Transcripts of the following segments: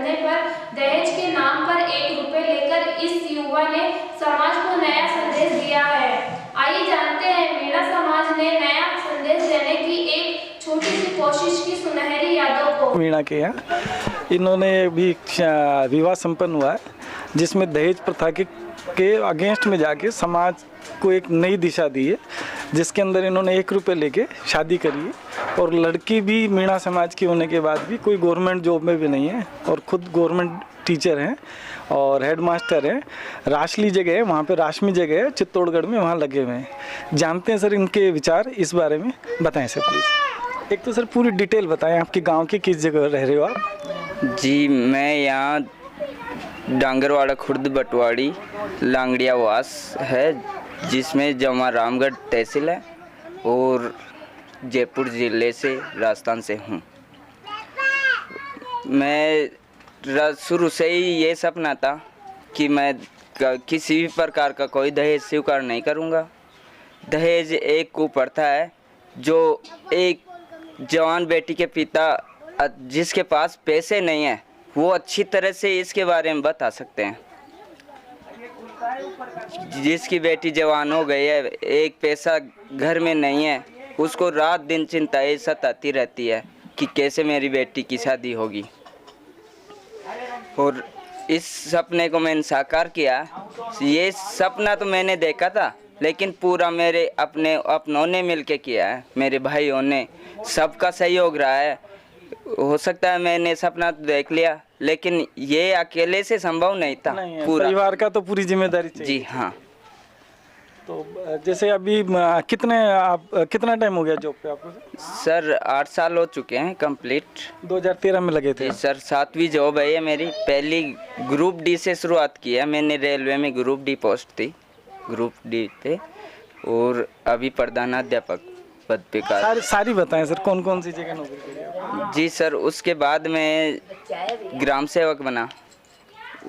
करने पर दहेज के नाम पर 1 रुपए लेकर इस युवा ने समाज को नया संदेश दिया है। आइए जानते हैं मीणा समाज ने नया संदेश देने की एक छोटी सी कोशिश की सुनहरी यादों को। मीणा के यहाँ इन्होंने भी विवाह संपन्न हुआ है, जिसमें दहेज प्रथा के अगेंस्ट में जाके समाज को एक नई दिशा दी है, जिसके अंदर इन्होंने 1 रुपये लेके शादी करी है। और लड़की भी मीणा समाज की होने के बाद भी कोई गवर्नमेंट जॉब में भी नहीं है और खुद गवर्नमेंट टीचर हैं और हेड मास्टर हैं। राशली जगह है, वहाँ पे राशमी जगह है चित्तौड़गढ़ में, वहाँ लगे हुए हैं। जानते हैं सर इनके विचार इस बारे में, बताएं सर प्लीज़। एक तो सर पूरी डिटेल बताएं, आपके गांव के किस जगह रह रहे हो आप? जी, मैं यहाँ डांगरवाड़ा खुर्द बटवाड़ी लांगड़िया वास है, जिसमें जमा रामगढ़ तहसील है और जयपुर ज़िले से राजस्थान से हूँ। मैं शुरू से ही ये सपना था कि मैं किसी भी प्रकार का कोई दहेज स्वीकार नहीं करूँगा। दहेज एक कुप्रथा है जो एक जवान बेटी के पिता जिसके पास पैसे नहीं है वो अच्छी तरह से इसके बारे में बता सकते हैं। जिसकी बेटी जवान हो गई है, एक पैसा घर में नहीं है, उसको रात दिन चिंता सताती रहती है कि कैसे मेरी बेटी की शादी होगी। और इस सपने को मैंने साकार किया। ये सपना तो मैंने देखा था, लेकिन पूरा मेरे अपनों ने मिलके किया है, मेरे भाइयों ने, सबका सहयोग रहा है। हो सकता है मैंने सपना तो देख लिया, लेकिन ये अकेले से संभव नहीं था। पूरा परिवार का तो पूरी जिम्मेदारी चाहिए। जी हाँ। तो जैसे अभी कितना टाइम हो गया जॉब पे आपको? सर 8 साल हो चुके हैं कंप्लीट। 2013 में लगे थे? जी सर, 7वीं जॉब है ये मेरी। पहली ग्रुप डी से शुरुआत की है मैंने, रेलवे में ग्रुप डी पोस्ट थी, ग्रुप डी पे, और अभी प्रधानाध्यापक पद पे सारी बताएं सर, कौन कौन सी जगह नौकरी करी? जी सर, उसके बाद मैं ग्राम सेवक बना,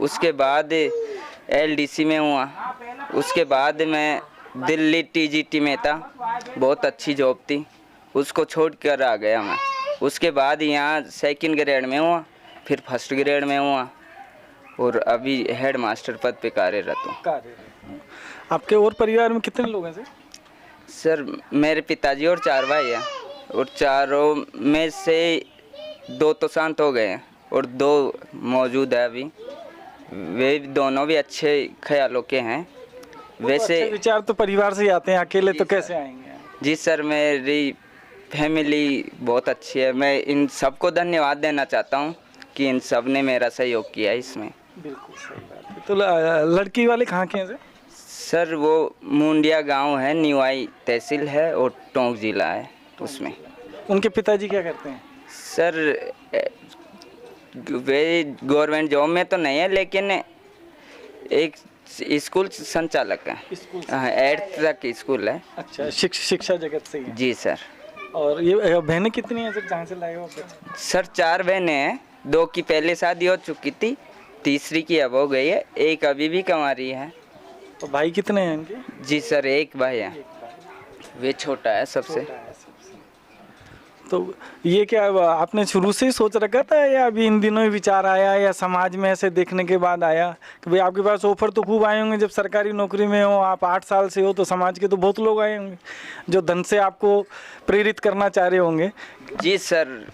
उसके बाद LDC में हुआ, उसके बाद मैं दिल्ली TGT में था, बहुत अच्छी जॉब थी, उसको छोड़कर आ गया मैं। उसके बाद यहाँ 2nd ग्रेड में हुआ, फिर 1st ग्रेड में हुआ, और अभी हेड मास्टर पद पे कार्यरत हूँ। आपके और परिवार में कितने लोग हैं सर? सर मेरे पिताजी और 4 भाई हैं, और चारों में से 2 तो शांत हो गए हैं और 2 मौजूद है अभी। वे दोनों भी अच्छे ख्यालों के हैं। वैसे अच्छे विचार तो परिवार से ही आते हैं, अकेले तो कैसे आएंगे? जी सर, मेरी फैमिली बहुत अच्छी है। मैं इन सबको धन्यवाद देना चाहता हूँ कि इन सब ने मेरा सहयोग किया इसमें। बिल्कुल सही बात है। तो लड़की वाले कहाँ के हैं सर? सर वो मुंडिया गांव है, निवाई तहसील है और टोंक जिला है उसमें। उनके पिताजी क्या करते हैं? सर वे गवर्नमेंट जॉब में तो नहीं है, लेकिन एक स्कूल संचालक है। हाँ, 8th तक स्कूल है। अच्छा, शिक्षा जगत से ही है। जी सर। और ये बहनें कितनी हैं सर, जहाँ से लाए हो? सर 4 बहनें हैं, 2 की पहले शादी हो चुकी थी, तीसरी की अब हो गई है, एक अभी भी कुंवारी है। तो भाई कितने हैं इनके? जी सर, एक भाई है, वे छोटा है सबसे। तो ये क्या आपने शुरू से ही सोच रखा था या अभी इन दिनों ही विचार आया, या समाज में ऐसे देखने के बाद आया कि भाई आपके पास ऑफर तो खूब आए होंगे, जब सरकारी नौकरी में हो, आप 8 साल से हो, तो समाज के तो बहुत लोग आए होंगे जो धन से आपको प्रेरित करना चाह रहे होंगे? जी सर,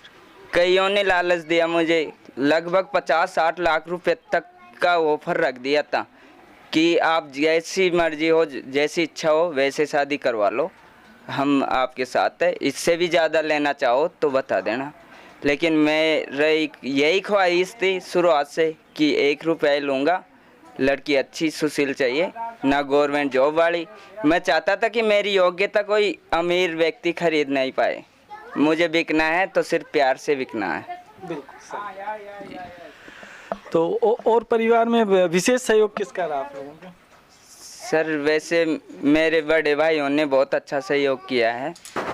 कईयों ने लालच दिया मुझे, लगभग 50-60 लाख रुपए तक का ऑफर रख दिया था कि आप जैसी मर्जी हो, जैसी इच्छा हो वैसे शादी करवा लो, हम आपके साथ है। इससे भी ज़्यादा लेना चाहो तो बता देना। लेकिन मेरी यही ख्वाहिश थी शुरुआत से कि 1 रुपये लूँगा, लड़की अच्छी सुशील चाहिए, ना गवर्नमेंट जॉब वाली। मैं चाहता था कि मेरी योग्यता कोई अमीर व्यक्ति खरीद नहीं पाए। मुझे बिकना है तो सिर्फ प्यार से बिकना है। तो और परिवार में विशेष सहयोग किसका रहा आप लोगों का? सर वैसे मेरे बड़े भाइयों ने बहुत अच्छा सहयोग किया है।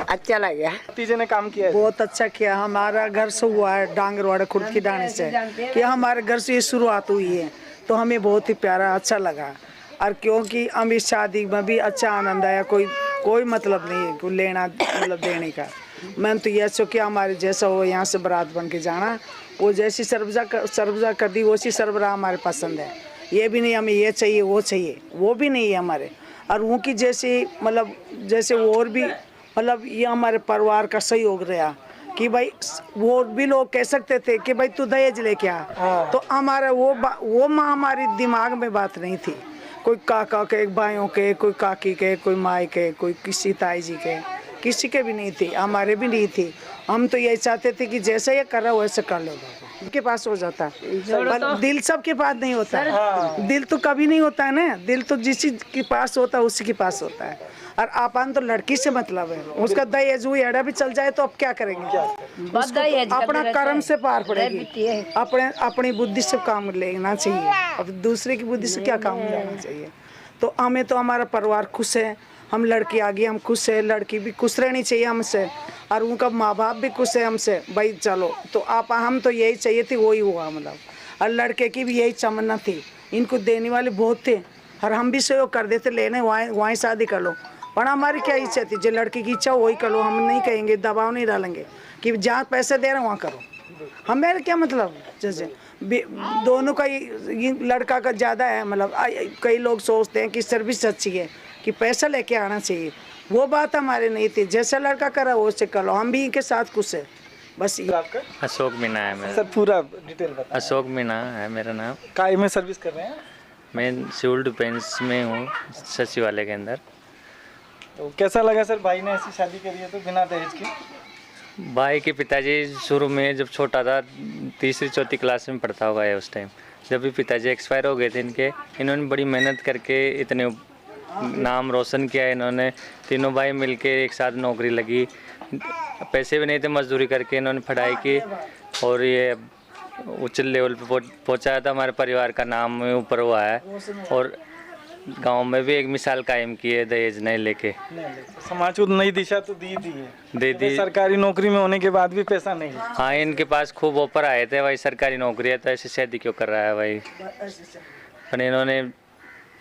अच्छा लगा। भतीजे ने काम किया है? बहुत अच्छा किया। हमारा घर से हुआ है डांगरवाड़ा खुर्द की डाणी से, कि हमारे घर से ये शुरुआत हुई है, तो हमें बहुत ही प्यारा अच्छा लगा। और क्योंकि हम इस शादी में भी अच्छा आनंद आया, कोई मतलब नहीं है कोई लेना मतलब देने का। मैंने तो ये सोचा हमारे जैसा हो यहाँ से बारात बन के जाना, वो जैसी सरबजा कर दी वैसी सरबराह हमारे पसंद है। ये भी नहीं हमें ये चाहिए वो भी नहीं है हमारे। और उनकी जैसी मतलब जैसे वो और भी मतलब ये हमारे परिवार का सहयोग रहा कि भाई वो भी लोग कह सकते थे कि भाई तू दहेज लेके आ, तो हमारा वो माँ हमारी दिमाग में बात नहीं थी। कोई काका के, भाइयों के, कोई काकी के, कोई माई के, कोई किसी ताई जी के, किसी के भी नहीं थी, हमारे भी नहीं थी। हम तो यही चाहते थे कि जैसे ये कर रहा वैसे कर लो, उनके पास हो जाता। पर दिल सबके पास नहीं होता है, दिल तो कभी नहीं होता है ना, दिल तो जिसी के पास होता है उसी के पास होता है। और आपन तो लड़की से मतलब है, उसका दहेज हुई एड़ा भी चल जाए तो अब क्या करेंगे, उसको अपना कर्म से पार पड़ेगी, अपनी बुद्धि से काम लेना चाहिए, अब दूसरे की बुद्धि से क्या काम लेना चाहिए। तो हमें तो हमारा परिवार खुश है, हम लड़की आ गई हम खुश है, लड़की भी खुश रहनी चाहिए हमसे, और उनका माँ बाप भी खुश है हमसे। भाई चलो तो आप हम तो यही चाहिए थी, वही हुआ मतलब। और लड़के की भी यही तमन्ना थी, इनको देने वाले बहुत थे और हम भी सहयोग कर देते, लेने वहीं शादी कर लो। पर हमारी क्या इच्छा थी, जो लड़की की इच्छा वही कर लो, हम नहीं कहेंगे, दबाव नहीं डालेंगे कि जहाँ पैसे दे रहे हैं वहाँ करो। हमें क्या मतलब, जैसे दोनों का ये लड़का का ज़्यादा है मतलब, कई लोग सोचते हैं कि सर्विस अच्छी है कि पैसा लेके आना चाहिए, वो बात हमारे नहीं थी। जैसा लड़का करा वो से कर लो, हम भी इनके साथ खुश है बस। आपका अशोक मीना है मेरा। सर पूरा डिटेल बताएं। अशोक मीना है मेरा नाम। काय में सर्विस कर रहे हैं? मैं सिविल डिफेंस में हूँ सचिवालय के अंदर। तो कैसा लगा सर, भाई ने ऐसी शादी करी है तो बिना दहेज की? भाई के पिताजी शुरू में जब छोटा था, तीसरी चौथी क्लास में पढ़ता होगा उस टाइम, जब भी पिताजी एक्सपायर हो गए थे इनके, इन्होंने बड़ी मेहनत करके इतने नाम रोशन किया। इन्होंने तीनों भाई मिलके एक साथ नौकरी लगी, पैसे भी नहीं थे, मजदूरी करके इन्होंने पढ़ाई की और ये उच्च लेवल पे पहुंचाया था। हमारे परिवार का नाम ऊपर हुआ है और गांव में भी एक मिसाल कायम की है दहेज नहीं लेके। समाज को नई दिशा तो दी है, दे दी। सरकारी नौकरी में होने के बाद भी पैसा नहीं है। हाँ, इनके पास खूब ऑफर आए थे, भाई सरकारी नौकरी है तो ऐसे शादी क्यों कर रहा है भाई, पर इन्होंने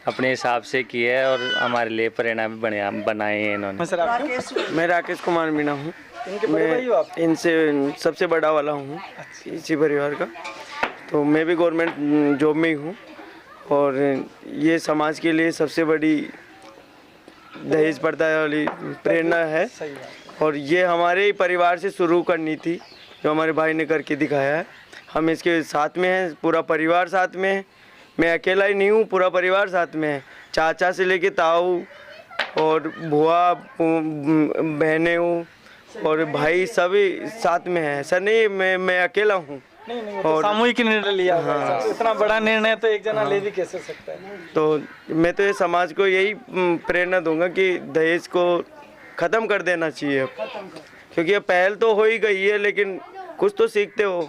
अपने हिसाब से की है और हमारे लिए प्रेरणा भी बनाए हैं इन्होंने। सर आपको? मैं राकेश कुमार मीना हूँ, इनके बड़े भाई हो आप? इनसे सबसे बड़ा वाला हूँ इसी परिवार का। तो मैं भी गवर्नमेंट जॉब में ही हूँ और ये समाज के लिए सबसे बड़ी दहेज प्रथा वाली प्रेरणा है और ये हमारे ही परिवार से शुरू करनी थी, जो हमारे भाई ने करके दिखाया है। हम इसके साथ में हैं, पूरा परिवार साथ में है, मैं अकेला ही नहीं हूँ, पूरा परिवार साथ में है। चाचा से लेके ताऊ और बुआ बहनें हूँ और भाई सभी साथ में हैं। सर नहीं, मैं अकेला हूँ। नहीं तो सामूहिक निर्णय लिया। हाँ, इतना बड़ा निर्णय तो एक जना ले भी कैसे सकता है। तो मैं तो ये समाज को यही प्रेरणा दूंगा कि दहेज को ख़त्म कर देना चाहिए, क्योंकि ये पहल तो हो ही गई है, लेकिन कुछ तो सीखते हो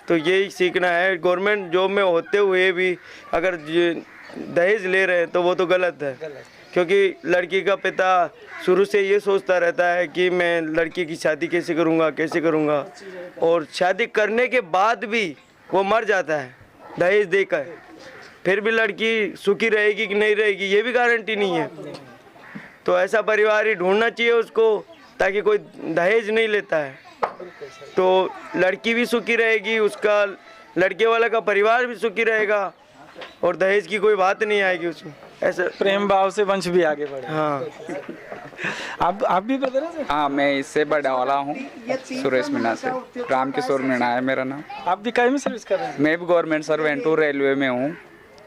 तो यही सीखना है। गवर्नमेंट जॉब में होते हुए भी अगर दहेज ले रहे हैं तो वो तो गलत है, क्योंकि लड़की का पिता शुरू से ये सोचता रहता है कि मैं लड़की की शादी कैसे करूँगा, और शादी करने के बाद भी वो मर जाता है दहेज देकर, फिर भी लड़की सुखी रहेगी कि नहीं रहेगी ये भी गारंटी नहीं है। तो ऐसा परिवार ही ढूंढना चाहिए उसको, ताकि कोई दहेज नहीं लेता है, तो लड़की भी सुखी रहेगी, उसका लड़के वाला का परिवार भी सुखी रहेगा और दहेज की कोई बात नहीं आएगी उसमें। ऐसा प्रेम भाव से वंश भी आगे बढ़े। हाँ। आप भी ब्रदर हैं? हाँ, मैं इससे बड़ा वाला हूँ, सुरेश मीना से, रामकिशोर मीना है मेरा नाम। आप भी काय में सर्विस कर रहे हैं? मैं भी गवर्नमेंट सर्वेंट हूँ, रेलवे में हूँ।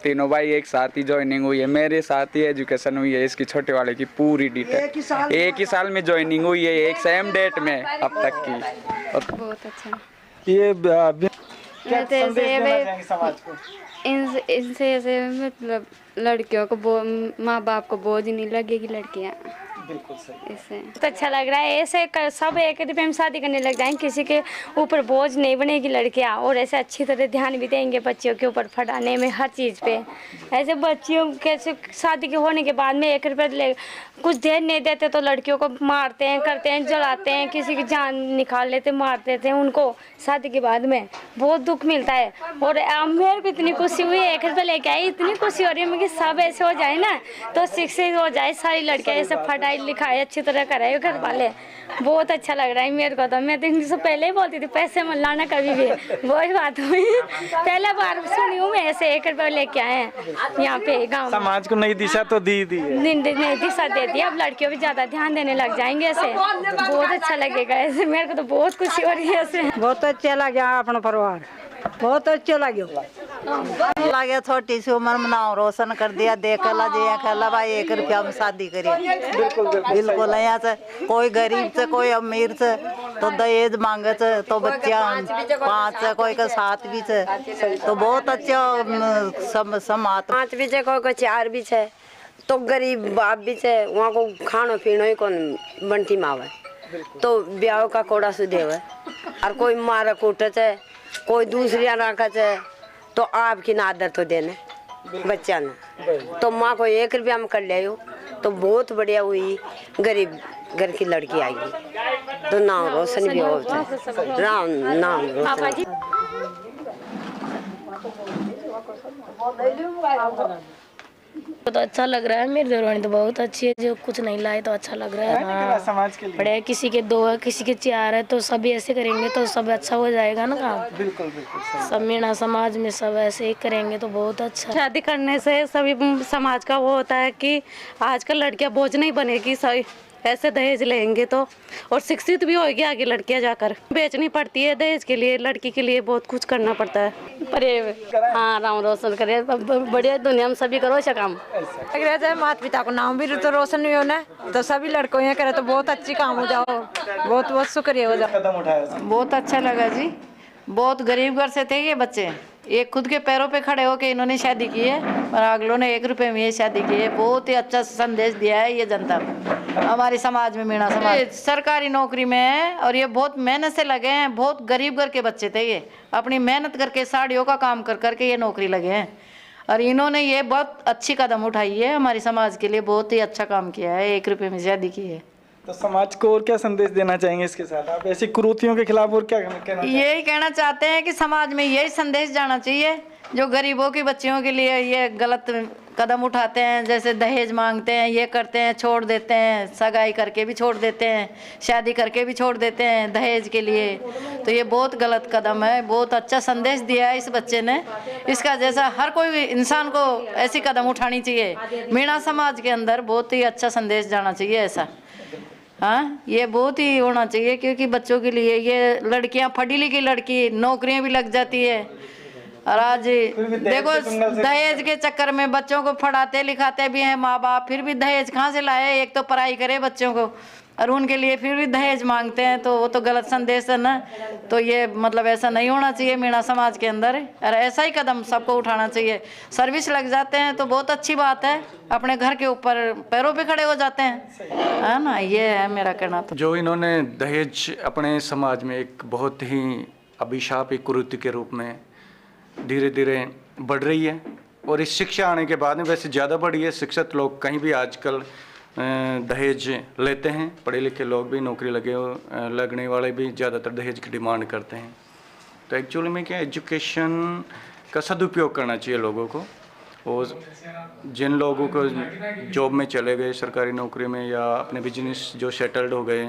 तीनों भाई एक साथ ही ज्वाइनिंग हुई है, मेरे साथ ही एजुकेशन हुई है, इसकी छोटे वाले की पूरी डिटेल एक ही साल में ज्वाइनिंग हुई है, एक सेम डेट में अब तक की। बहुत अच्छा। ये क्या संदेश देना चाहेंगे समाज को? इनसे ऐसे मतलब लड़कियों को माँ बाप को बोझ नहीं लगेगी लड़कियाँ। बिल्कुल सही। इससे तो अच्छा लग रहा है, ऐसे सब एक रुपये में शादी करने लग जाएंगे, किसी के ऊपर बोझ नहीं बनेगी लड़कियाँ, और ऐसे अच्छी तरह ध्यान भी देंगे बच्चियों के ऊपर, पढ़ाने में हर चीज़ पे। ऐसे बच्चियों कैसे शादी के होने के बाद में 1 रुपये ले कुछ देर नहीं देते तो लड़कियों को मारते हैं, करते हैं, जलाते हैं, किसी की जान निकाल लेते, मार देते हैं उनको। शादी के बाद में बहुत दुख मिलता है। और मेरे को इतनी खुशी हुई, 1 रुपये लेके आई, इतनी खुशी हो रही है मुझे, सब ऐसे हो जाए ना तो शिक्षित हो जाए सारी लड़कियाँ, ऐसे पढ़ाई पढ़ाई लिखाई अच्छी तरह कराए घर वाले, बहुत अच्छा लग रहा है मेरे को। तो मैं तो इनसे पहले ही बोलती थी पैसे मत लाना कभी भी, वही बात हुई। पहले बार सुनी हूँ मैं ऐसे 1 रुपया लेके आए हैं यहाँ पे गाँव में। समाज को नई दिशा तो दी है। नई दिशा दे दी, अब लड़कियों भी ज्यादा ध्यान देने लग जाएंगे ऐसे, बहुत अच्छा लगेगा ऐसे। मेरे को तो बहुत खुशी हो रही है ऐसे। बहुत अच्छा लगा अपना परिवार, बहुत अच्छा लगे। छोटी सी उम्र में नाम रोशन कर दिया, देख ला जी खेला भाई 1 रुपया में शादी करी। बिल्कुल यहाँ से कोई गरीब से कोई अमीर से तो दहेज मांगे से, तो बच्चा 5 से कोई का 7 भी से, तो बहुत अच्छा समाज। 5 भी है, कोई को 4 भी है, तो गरीब बाप भी है, वहाँ को खानो पीनो ही कौन बंटी मावे, तो ब्याह का कोड़ा सुदेव है। और कोई मारा कूटे है, कोई दूसरी रखा है, तो आपकी आदर तो देने बच्चा ने, तो माँ को 1 रुपया में कर ले तो बहुत बढ़िया हुई। गरीब घर की लड़की आएगी तो नाम रोशन भी होता है, नाम रोशन। तो अच्छा लग रहा है, मेरी देवरानी तो बहुत अच्छी है, जो कुछ नहीं लाए तो अच्छा लग रहा है। समाज के लिए बड़े किसी के 2 है, किसी के 4 है, तो सभी ऐसे करेंगे तो सब अच्छा हो जाएगा ना काम। बिल्कुल सब मीणा समाज में सब ऐसे ही करेंगे तो बहुत अच्छा। शादी करने से सभी समाज का वो होता है कि आजकल लड़कियां बोझ नहीं बनेगी, सही ऐसे दहेज लेंगे तो, और शिक्षित भी होगी आगे लड़कियां जाकर, बेचनी पड़ती है दहेज के लिए, लड़की के लिए बहुत कुछ करना पड़ता है। पर हाँ, राम रोशन करे, बढ़िया दुनिया में सभी करो ऐसा काम। माता पिता को नाम भी तो रोशन नहीं होना, तो सभी लड़कों ये करे तो बहुत अच्छी काम हो जाओ, बहुत बहुत शुक्रिया हो जाओ। कदम उठाया। बहुत अच्छा लगा जी, बहुत गरीब घर से थे ये बच्चे, ये खुद के पैरों पे खड़े होके इन्होंने शादी की है, और अगलों ने 1 रुपए में ये शादी की है। बहुत ही अच्छा संदेश दिया है ये जनता हमारे समाज में। मीणा समाज सरकारी नौकरी में है, और ये बहुत मेहनत से लगे हैं। बहुत गरीब घर के बच्चे थे, ये अपनी मेहनत करके साड़ियों का काम कर करके ये नौकरी लगे हैं, और इन्होंने ये बहुत अच्छी कदम उठाई है हमारे समाज के लिए, बहुत ही अच्छा काम किया है, 1 रुपए में शादी की है। तो समाज को और क्या संदेश देना चाहेंगे इसके साथ आप, ऐसी कुरीतियों के खिलाफ और क्या कहना? यही कहना चाहते हैं कि समाज में यही संदेश जाना चाहिए, जो गरीबों की बच्चियों के लिए ये गलत कदम उठाते हैं, जैसे दहेज मांगते हैं, ये करते हैं, छोड़ देते हैं, सगाई करके भी छोड़ देते हैं, शादी करके भी छोड़ देते हैं दहेज के लिए, तो ये बहुत गलत कदम है। बहुत अच्छा संदेश दिया है इस बच्चे ने, इसका जैसा हर कोई इंसान को ऐसी कदम उठानी चाहिए। मीणा समाज के अंदर बहुत ही अच्छा संदेश जाना चाहिए ऐसा। हाँ, ये बहुत ही होना चाहिए, क्योंकि बच्चों के लिए ये लड़कियां, पढ़ी लिखी लड़की नौकरियां भी लग जाती है, और आज देखो दहेज के चक्कर में बच्चों को पढ़ाते लिखाते भी हैं माँ बाप, फिर भी दहेज कहाँ से लाए? एक तो पढ़ाई करे बच्चों को, और उनके लिए फिर भी दहेज मांगते हैं, तो वो तो गलत संदेश है ना। तो ये मतलब ऐसा नहीं होना चाहिए मीणा समाज के अंदर, और ऐसा ही कदम सबको उठाना चाहिए। सर्विस लग जाते हैं तो बहुत अच्छी बात है, अपने घर के ऊपर पैरों पे खड़े हो जाते हैं, है ना। ये है मेरा कहना। तो जो इन्होंने दहेज अपने समाज में एक बहुत ही अभिशाप, एक कुरीति के रूप में धीरे धीरे बढ़ रही है, और इस शिक्षा आने के बाद में वैसे ज़्यादा बढ़ी है। शिक्षित लोग कहीं भी आजकल दहेज लेते हैं, पढ़े लिखे लोग भी, नौकरी लगने वाले भी ज़्यादातर दहेज की डिमांड करते हैं। तो एक्चुअली में क्या, एजुकेशन का सदुपयोग करना चाहिए लोगों को, और जिन लोगों को जॉब में चले गए, सरकारी नौकरी में, या अपने बिजनेस जो सेटल्ड हो गए,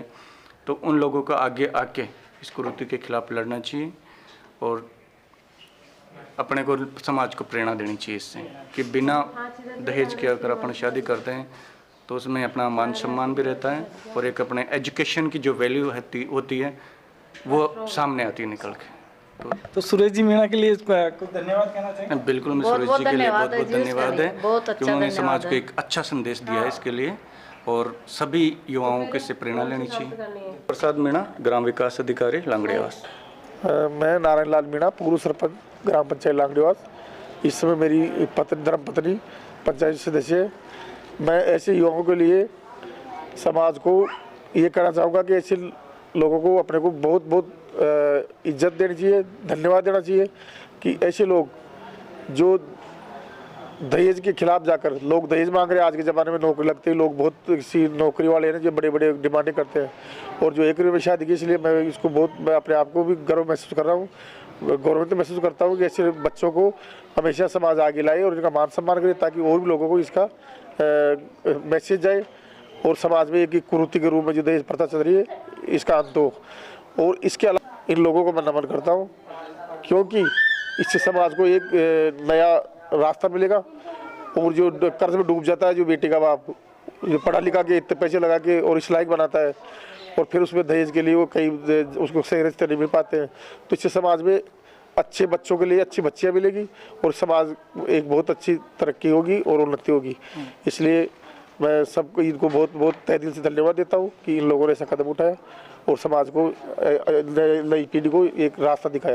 तो उन लोगों को आगे आके इस कुरीति के खिलाफ लड़ना चाहिए, और अपने को समाज को प्रेरणा देनी चाहिए इससे, कि बिना दहेज के अगर अपन शादी करते हैं तो उसमें अपना मान सम्मान भी रहता है, और एक अपने एजुकेशन की जो वैल्यू होती है वो सामने आती है निकल के। तो सुरेश जी मीणा के लिए कुछ धन्यवाद कहना चाहिए? बिल्कुल, मैं सुरेश जी के लिए बहुत बहुत धन्यवाद है कि उन्होंने समाज को एक अच्छा संदेश दिया है इसके लिए, और सभी युवाओं के से प्रेरणा लेनी चाहिए। प्रसाद मीणा, ग्राम विकास अधिकारी लांगड़ीवास। मैं नारायण लाल मीणा, पूर्व सरपंच ग्राम पंचायत लांगड़ीवास। इस समय मेरी धर्मपत्नी पंचायत सदस्य है। मैं ऐसे युवाओं के लिए समाज को ये कहना चाहूँगा कि ऐसे लोगों को अपने को बहुत बहुत इज्जत देनी चाहिए, धन्यवाद देना चाहिए कि ऐसे लोग जो दहेज के खिलाफ जाकर, लोग दहेज मांग रहे हैं आज के ज़माने में, नौकरी लगते ही लोग बहुत सी नौकरी वाले हैं जो बड़े बड़े डिमांडें करते हैं, और जो 1 रुपये में शादी की, इसलिए मैं इसको बहुत, मैं अपने आप को भी गर्व महसूस कर रहा हूँ, गौरवित महसूस करता हूँ कि ऐसे बच्चों को हमेशा समाज आगे लाए और इनका मान सम्मान करे, ताकि और भी लोगों को इसका मैसेज जाए और समाज में एक कुरीति के रूप में जो दहेज प्रथा चल रही है इसका अंत हो। और इसके अलावा इन लोगों को मैं नमन करता हूँ, क्योंकि इससे समाज को एक नया रास्ता मिलेगा। और जो कर्ज में डूब जाता है जो बेटी का बाप, जो पढ़ा लिखा के इतने पैसे लगा के और इस लायक बनाता है और फिर उसमें दहेज के लिए वो कई उसको सही रिश्ते नहीं मिल पाते हैं, तो इससे समाज में अच्छे बच्चों के लिए अच्छी बच्चियाँ मिलेगी और समाज एक बहुत अच्छी तरक्की होगी और उन्नति होगी। इसलिए मैं सबको इनको बहुत बहुत तहे दिल से धन्यवाद देता हूँ कि इन लोगों ने ऐसा कदम उठाया और समाज को नई पीढ़ी को एक रास्ता दिखाया।